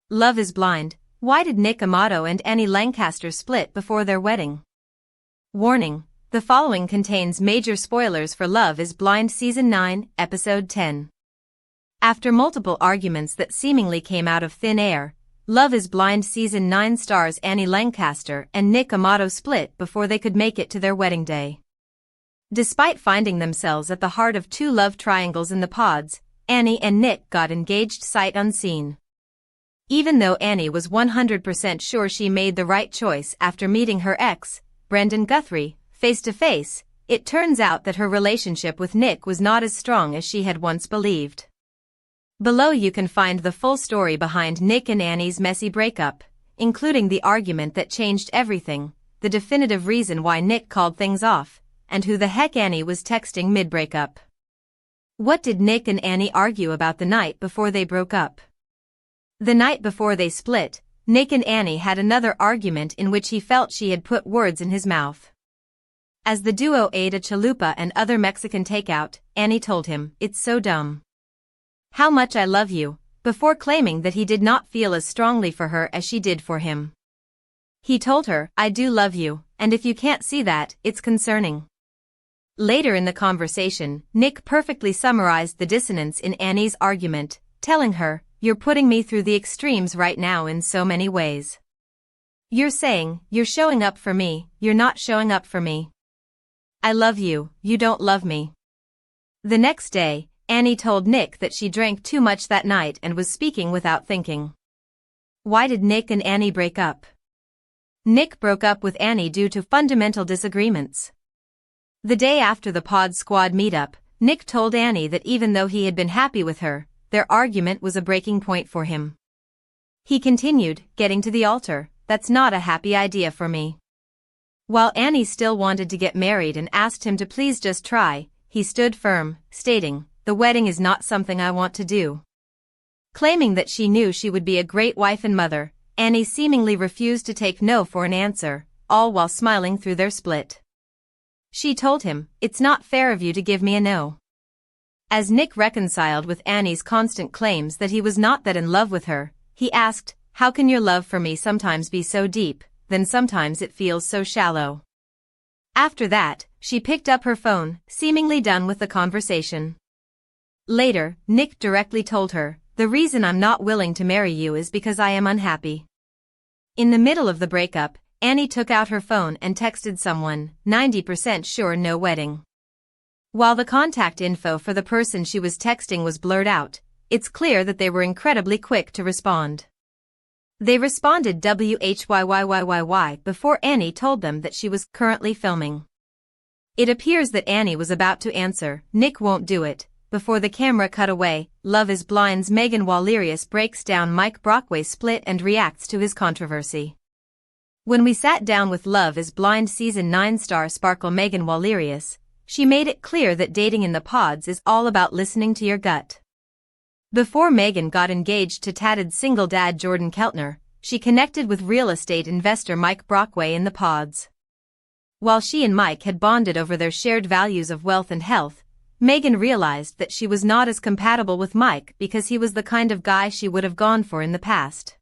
Love is Blind. Why did Nick Amato and Annie Lancaster split before their wedding? Warning: the following contains major spoilers for Love is Blind Season 9, Episode 10. After multiple arguments that seemingly came out of thin air, Love is Blind Season 9 stars Annie Lancaster and Nick Amato split before they could make it to their wedding day. Despite finding themselves at the heart of two love triangles in the pods, Annie and Nick got engaged sight unseen. Even though Annie was 100% sure she made the right choice after meeting her ex, Brendan Guthrie, face to face, it turns out that her relationship with Nick was not as strong as she had once believed. Below you can find the full story behind Nick and Annie's messy breakup, including the argument that changed everything, the definitive reason why Nick called things off, and who the heck Annie was texting mid-breakup. What did Nick and Annie argue about the night before they broke up? The night before they split, Nick and Annie had another argument in which he felt she had put words in his mouth. As the duo ate a chalupa and other Mexican takeout, Annie told him, "It's so dumb. How much I love you," before claiming that he did not feel as strongly for her as she did for him. He told her, "I do love you, and if you can't see that, it's concerning." Later in the conversation, Nick perfectly summarized the dissonance in Annie's argument, telling her, "You're putting me through the extremes right now in so many ways. You're saying, you're showing up for me, you're not showing up for me. I love you, you don't love me." The next day, Annie told Nick that she drank too much that night and was speaking without thinking. Why did Nick and Annie break up? Nick broke up with Annie due to fundamental disagreements. The day after the Pod Squad meetup, Nick told Annie that even though he had been happy with her, their argument was a breaking point for him. He continued, "Getting to the altar, that's not a happy idea for me." While Annie still wanted to get married and asked him to please just try, he stood firm, stating, "The wedding is not something I want to do." Claiming that she knew she would be a great wife and mother, Annie seemingly refused to take no for an answer, all while smiling through their split. She told him, "It's not fair of you to give me a no." As Nick reconciled with Annie's constant claims that he was not that in love with her, he asked, "How can your love for me sometimes be so deep, then sometimes it feels so shallow?" After that, she picked up her phone, seemingly done with the conversation. Later, Nick directly told her, "The reason I'm not willing to marry you is because I am unhappy." In the middle of the breakup, Annie took out her phone and texted someone, 90% sure no wedding. While the contact info for the person she was texting was blurred out, it's clear that they were incredibly quick to respond. They responded WHYYYYY before Annie told them that she was currently filming. It appears that Annie was about to answer, "Nick won't do it," before the camera cut away. Love is Blind's Megan Walerius breaks down Mike Brockway's split and reacts to his controversy. When we sat down with Love is Blind Season 9 star Sparkle Megan Walerius, she made it clear that dating in the pods is all about listening to your gut. Before Megan got engaged to tatted single dad Jordan Keltner, she connected with real estate investor Mike Brockway in the pods. While she and Mike had bonded over their shared values of wealth and health, Megan realized that she was not as compatible with Mike because he was the kind of guy she would have gone for in the past.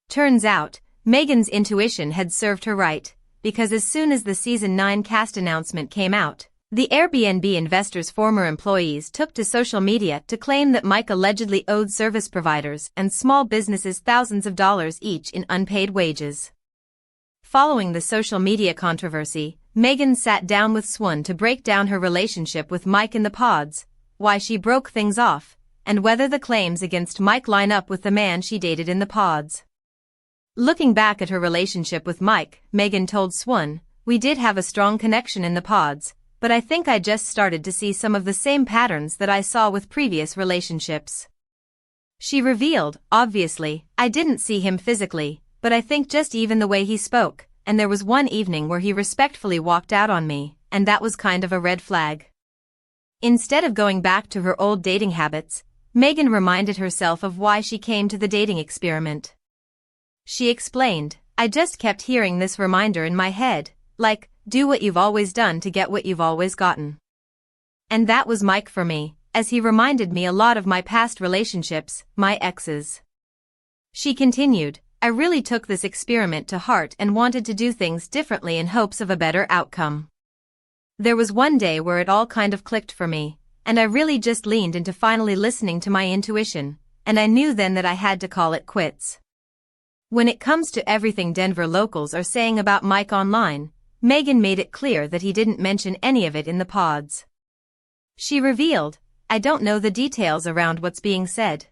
Turns out, Megan's intuition had served her right, because as soon as the Season 9 cast announcement came out, the Airbnb investor's former employees took to social media to claim that Mike allegedly owed service providers and small businesses thousands of dollars each in unpaid wages. Following the social media controversy, Megan sat down with Swan to break down her relationship with Mike in the pods, why she broke things off, and whether the claims against Mike line up with the man she dated in the pods. Looking back at her relationship with Mike, Megan told Swan, "We did have a strong connection in the pods, but I think I just started to see some of the same patterns that I saw with previous relationships." She revealed, "Obviously, I didn't see him physically, but I think just even the way he spoke, and there was one evening where he respectfully walked out on me, and that was kind of a red flag." Instead of going back to her old dating habits, Megan reminded herself of why she came to the dating experiment. She explained, "I just kept hearing this reminder in my head, like, do what you've always done to get what you've always gotten. And that was Mike for me, as he reminded me a lot of my past relationships, my exes." She continued, I really took this experiment to heart and wanted to do things differently in hopes of a better outcome. There was one day where it all kind of clicked for me, and I really just leaned into finally listening to my intuition, and I knew then that I had to call it quits. When it comes to everything Denver locals are saying about Mike online, Megan made it clear that he didn't mention any of it in the pods. She revealed, I don't know the details around what's being said.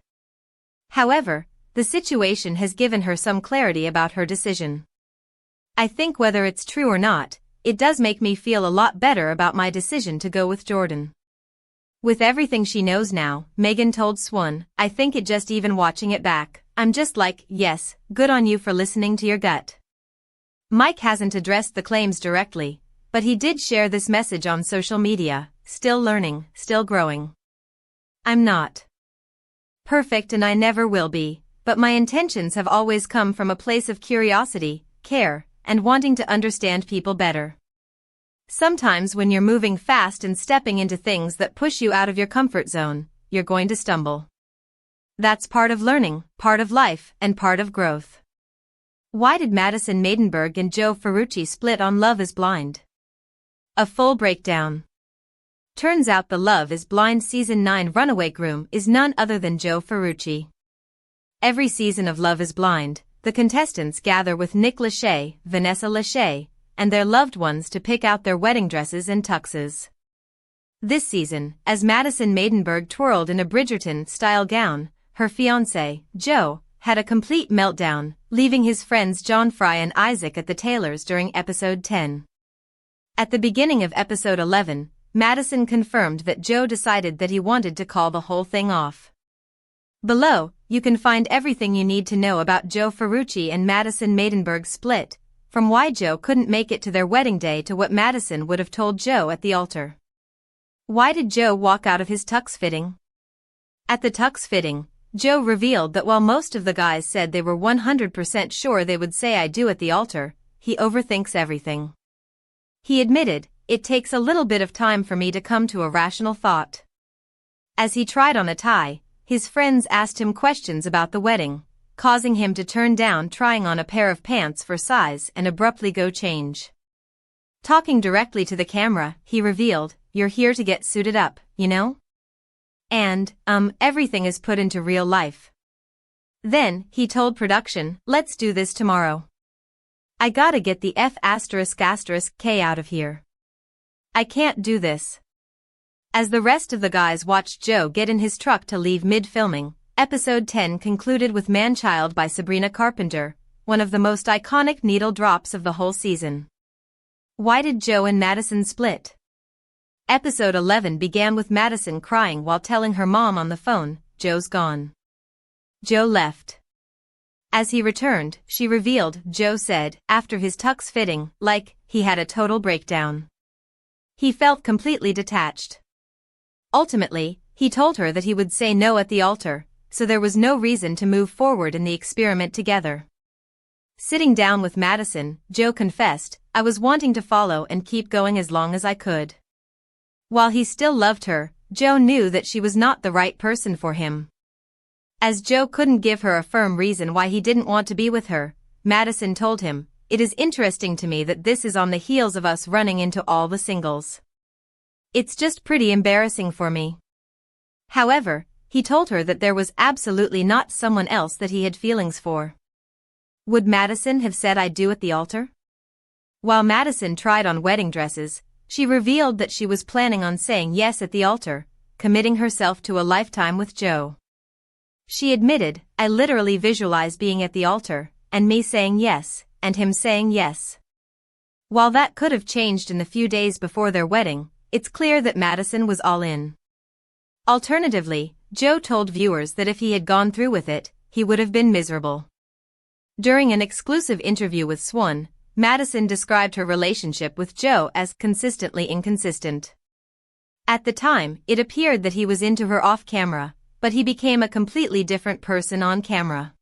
However, the situation has given her some clarity about her decision. I think whether it's true or not, it does make me feel a lot better about my decision to go with Jordan. With everything she knows now, Megan told Swan, I think it just even watching it back, I'm just like, yes, good on you for listening to your gut. Mike hasn't addressed the claims directly, but he did share this message on social media, still learning, still growing. I'm not perfect and I never will be, but my intentions have always come from a place of curiosity, care, and wanting to understand people better. Sometimes when you're moving fast and stepping into things that push you out of your comfort zone, you're going to stumble. That's part of learning, part of life, and part of growth. Why did Madison Maidenberg and Joe Ferrucci split on Love is Blind? A full breakdown. Turns out the Love is Blind Season 9 runaway groom is none other than Joe Ferrucci. Every season of Love is Blind, the contestants gather with Nick Lachey, Vanessa Lachey, and their loved ones to pick out their wedding dresses and tuxes. This season, as Madison Maidenberg twirled in a Bridgerton-style gown, her fiancé, Joe, had a complete meltdown, leaving his friends John Fry and Isaac at the tailors during episode 10. At the beginning of episode 11, Madison confirmed that Joe decided that he wanted to call the whole thing off. Below, you can find everything you need to know about Joe Ferrucci and Madison Maidenberg's split, from why Joe couldn't make it to their wedding day to what Madison would have told Joe at the altar. Why did Joe walk out of his tux fitting? At the tux fitting, Joe revealed that while most of the guys said they were 100% sure they would say I do at the altar, he overthinks everything. He admitted, it takes a little bit of time for me to come to a rational thought. As he tried on a tie, his friends asked him questions about the wedding, causing him to turn down trying on a pair of pants for size and abruptly go change. Talking directly to the camera, he revealed, you're here to get suited up, you know? And, everything is put into real life. Then, he told production, let's do this tomorrow. I gotta get the F***K out of here. I can't do this. As the rest of the guys watched Joe get in his truck to leave mid-filming, episode 10 concluded with Man-Child by Sabrina Carpenter, one of the most iconic needle drops of the whole season. Why did Joe and Madison split? Episode 11 began with Madison crying while telling her mom on the phone, Joe's gone. Joe left. As he returned, she revealed, Joe said, after his tux fitting, he had a total breakdown. He felt completely detached. Ultimately, he told her that he would say no at the altar, so there was no reason to move forward in the experiment together. Sitting down with Madison, Joe confessed, I was wanting to follow and keep going as long as I could. While he still loved her, Joe knew that she was not the right person for him. As Joe couldn't give her a firm reason why he didn't want to be with her, Madison told him, it is interesting to me that this is on the heels of us running into all the singles. It's just pretty embarrassing for me. However, he told her that there was absolutely not someone else that he had feelings for. Would Madison have said I do at the altar? While Madison tried on wedding dresses, she revealed that she was planning on saying yes at the altar, committing herself to a lifetime with Joe. She admitted, I literally visualize being at the altar, and me saying yes, and him saying yes. While that could have changed in the few days before their wedding, it's clear that Madison was all in. Alternatively, Joe told viewers that if he had gone through with it, he would have been miserable. During an exclusive interview with Swan, Madison described her relationship with Joe as consistently inconsistent. At the time, it appeared that he was into her off-camera, but he became a completely different person on camera.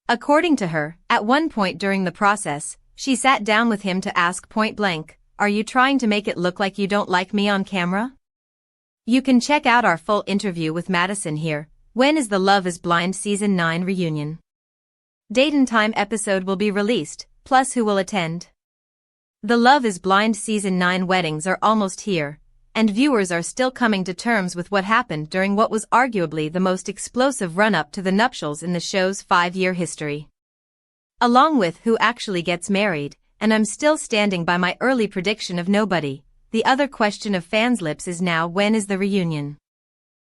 According to her, at one point during the process, she sat down with him to ask point-blank, are you trying to make it look like you don't like me on camera? You can check out our full interview with Madison here. When is the Love is Blind Season 9 reunion? Date and time episode will be released, plus who will attend. The Love is Blind Season 9 weddings are almost here, and viewers are still coming to terms with what happened during what was arguably the most explosive run-up to the nuptials in the show's 5-year history. Along with who actually gets married, and I'm still standing by my early prediction of nobody, the other question of fans' lips is now, when is the reunion?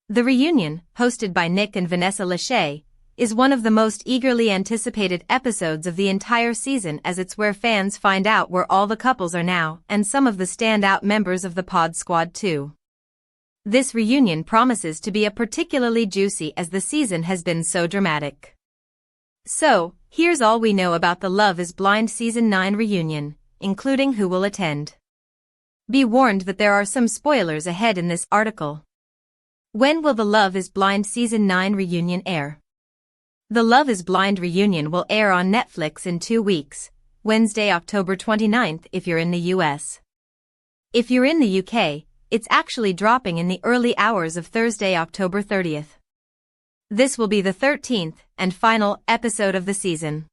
The reunion, hosted by Nick and Vanessa Lachey, is one of the most eagerly anticipated episodes of the entire season, as it's where fans find out where all the couples are now and some of the standout members of the Pod Squad too. This reunion promises to be a particularly juicy as the season has been so dramatic. So, here's all we know about the Love is Blind Season 9 reunion, including who will attend. Be warned that there are some spoilers ahead in this article. When will the Love is Blind Season 9 reunion air? The Love is Blind reunion will air on Netflix in 2 weeks, Wednesday, October 29th if you're in the US. If you're in the UK, it's actually dropping in the early hours of Thursday, October 30th. This will be the 13th and final episode of the season.